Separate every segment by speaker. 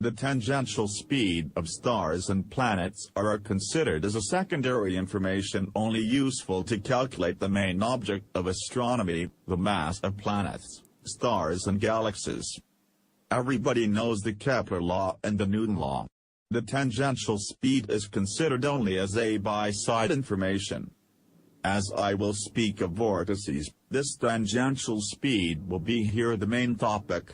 Speaker 1: The tangential speed of stars and planets are considered as a secondary information only useful to calculate the main object of astronomy, the mass of planets, stars and galaxies. Everybody knows the Kepler law and the Newton law. The tangential speed is considered only as a by-side information. As I will speak of vortices, this tangential speed will be here the main topic.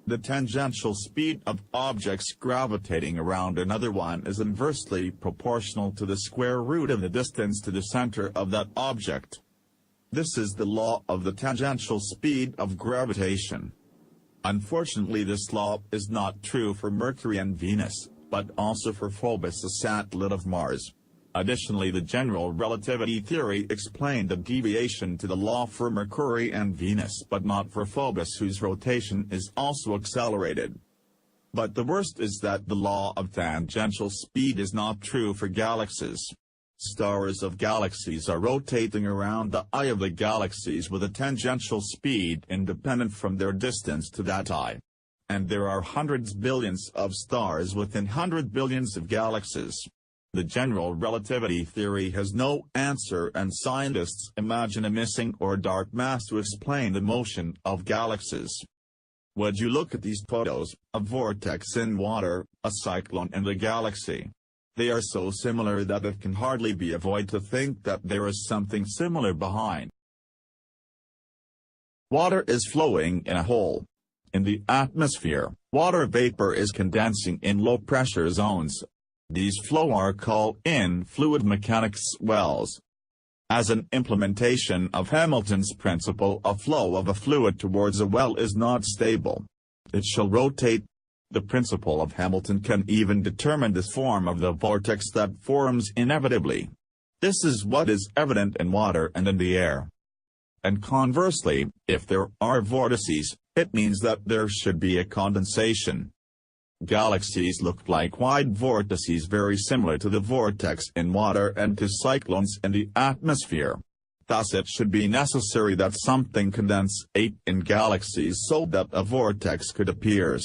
Speaker 1: The tangential speed of objects gravitating around another one is inversely proportional to the square root of the distance to the center of that object. This is the law of the tangential speed of gravitation. Unfortunately, this law is not true for Mercury and Venus, but also for Phobos, the satellite of Mars. Additionally, the general relativity theory explained a deviation to the law for Mercury and Venus but not for Phobos, whose rotation is also accelerated. But the worst is that the law of tangential speed is not true for galaxies. Stars of galaxies are rotating around the eye of the galaxies with a tangential speed independent from their distance to that eye. And there are hundreds billions of stars within 100 billions of galaxies. The general relativity theory has no answer, and scientists imagine a missing or dark mass to explain the motion of galaxies. Would you look at these photos, a vortex in water, a cyclone and a galaxy? They are so similar that it can hardly be avoided to think that there is something similar behind. Water is flowing in a hole. In the atmosphere, water vapor is condensing in low-pressure zones. These flow are called in fluid mechanics swells. As an implementation of Hamilton's principle, a flow of a fluid towards a well is not stable. It shall rotate. The principle of Hamilton can even determine the form of the vortex that forms inevitably. This is what is evident in water and in the air. And conversely, if there are vortices, it means that there should be a condensation. Galaxies look like wide vortices very similar to the vortex in water and to cyclones in the atmosphere. Thus it should be necessary that something condensate in galaxies so that a vortex could appear.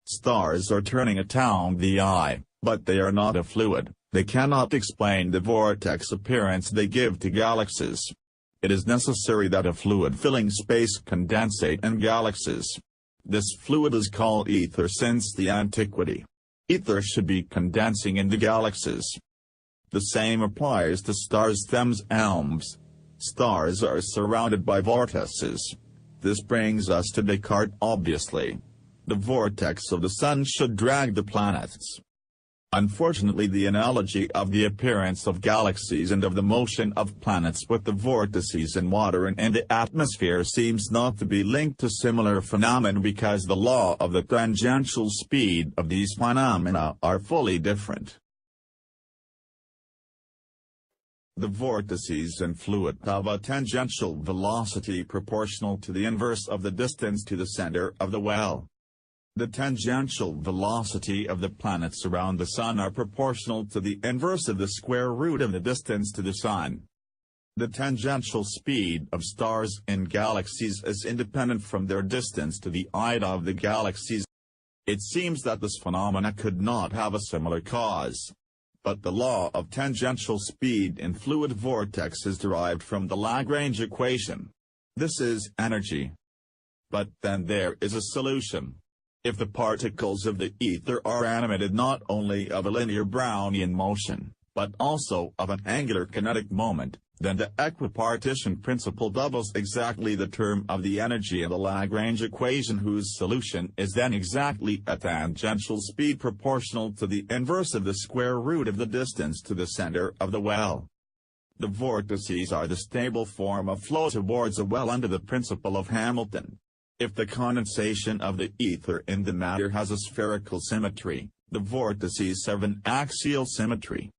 Speaker 1: Stars are turning around the eye, but they are not a fluid. They cannot explain the vortex appearance they give to galaxies. It is necessary that a fluid filling space condensate in galaxies. This fluid is called ether since the antiquity. Ether should be condensing in the galaxies. The same applies to stars themselves. Stars are surrounded by vortices. This brings us to Descartes obviously. The vortex of the sun should drag the planets. Unfortunately, the analogy of the appearance of galaxies and of the motion of planets with the vortices in water and in the atmosphere seems not to be linked to similar phenomena because the law of the tangential speed of these phenomena are fully different. The vortices in fluid have a tangential velocity proportional to the inverse of the distance to the center of the well. The tangential velocity of the planets around the Sun are proportional to the inverse of the square root of the distance to the Sun. The tangential speed of stars in galaxies is independent from their distance to the eye of the galaxies. It seems that this phenomena could not have a similar cause. But the law of tangential speed in fluid vortex is derived from the Lagrange equation. This is energy. But then there is a solution. If the particles of the ether are animated not only of a linear Brownian motion, but also of an angular kinetic moment, then the equipartition principle doubles exactly the term of the energy in the Lagrange equation, whose solution is then exactly a tangential speed proportional to the inverse of the square root of the distance to the center of the well. The vortices are the stable form of flow towards a well under the principle of Hamilton. If the condensation of the ether in the matter has a spherical symmetry, the vortices have an axial symmetry.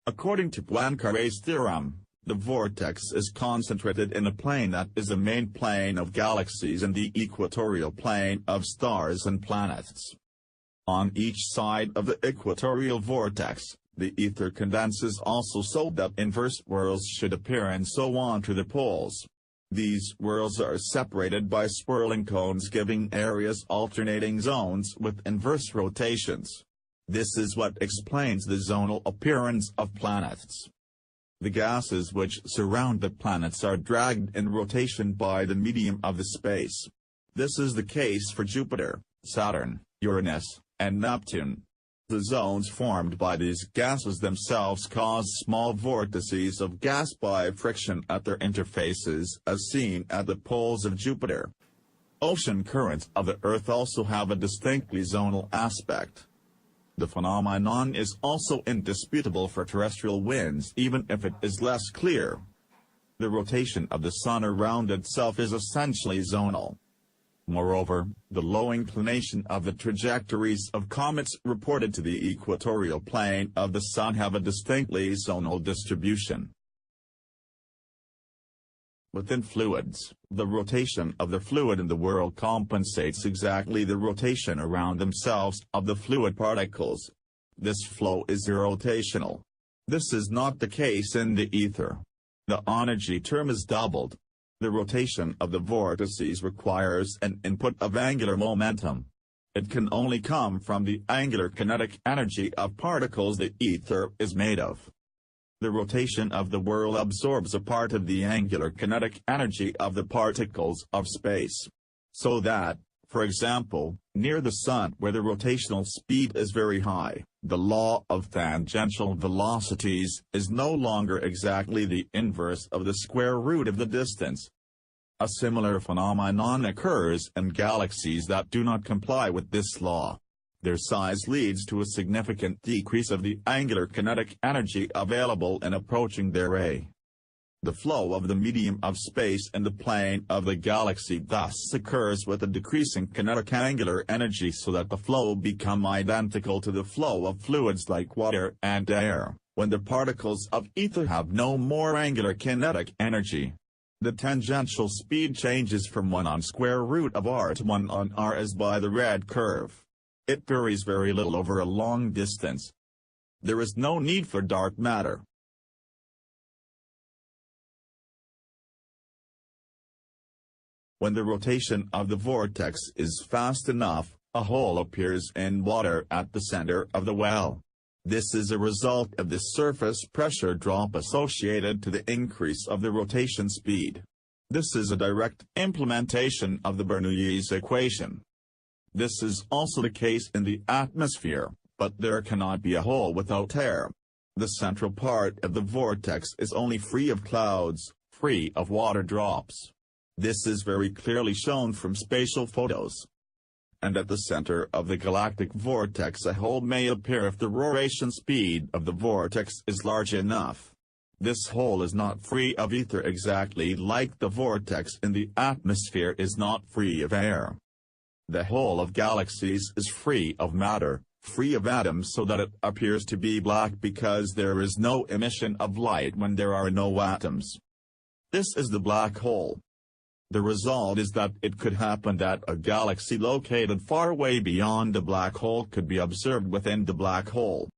Speaker 1: According to Poincaré's theorem, the vortex is concentrated in a plane that is the main plane of galaxies and the equatorial plane of stars and planets. On each side of the equatorial vortex, the ether condenses also so that inverse whirls should appear and so on to the poles. These whirls are separated by swirling cones giving areas alternating zones with inverse rotations. This is what explains the zonal appearance of planets. The gases which surround the planets are dragged in rotation by the medium of the space. This is the case for Jupiter, Saturn, Uranus, and Neptune. The zones formed by these gases themselves cause small vortices of gas by friction at their interfaces, as seen at the poles of Jupiter. Ocean currents of the Earth also have a distinctly zonal aspect. The phenomenon is also indisputable for terrestrial winds, even if it is less clear. The rotation of the Sun around itself is essentially zonal. Moreover, the low inclination of the trajectories of comets reported to the equatorial plane of the Sun have a distinctly zonal distribution. Within fluids, the rotation of the fluid in the whirl compensates exactly the rotation around themselves of the fluid particles. This flow is irrotational. This is not the case in the ether. The energy term is doubled. The rotation of the vortices requires an input of angular momentum. It can only come from the angular kinetic energy of particles the ether is made of. The rotation of the whirl absorbs a part of the angular kinetic energy of the particles of space. So that, for example, near the Sun where the rotational speed is very high, the law of tangential velocities is no longer exactly the inverse of the square root of the distance. A similar phenomenon occurs in galaxies that do not comply with this law. Their size leads to a significant decrease of the angular kinetic energy available in approaching their ray. The flow of the medium of space in the plane of the galaxy thus occurs with a decreasing kinetic angular energy so that the flow become identical to the flow of fluids like water and air, when the particles of ether have no more angular kinetic energy. The tangential speed changes from 1 on square root of r to 1 on r as by the red curve. It varies very little over a long distance. There is no need for dark matter. When the rotation of the vortex is fast enough, a hole appears in water at the center of the well. This is a result of the surface pressure drop associated to the increase of the rotation speed. This is a direct implementation of the Bernoulli's equation. This is also the case in the atmosphere, but there cannot be a hole without air. The central part of the vortex is only free of clouds, free of water drops. This is very clearly shown from spatial photos. And at the center of the galactic vortex a hole may appear if the rotation speed of the vortex is large enough. This hole is not free of ether exactly like the vortex in the atmosphere is not free of air. The hole of galaxies is free of matter, free of atoms so that it appears to be black because there is no emission of light when there are no atoms. This is the black hole. The result is that it could happen that a galaxy located far away beyond the black hole could be observed within the black hole.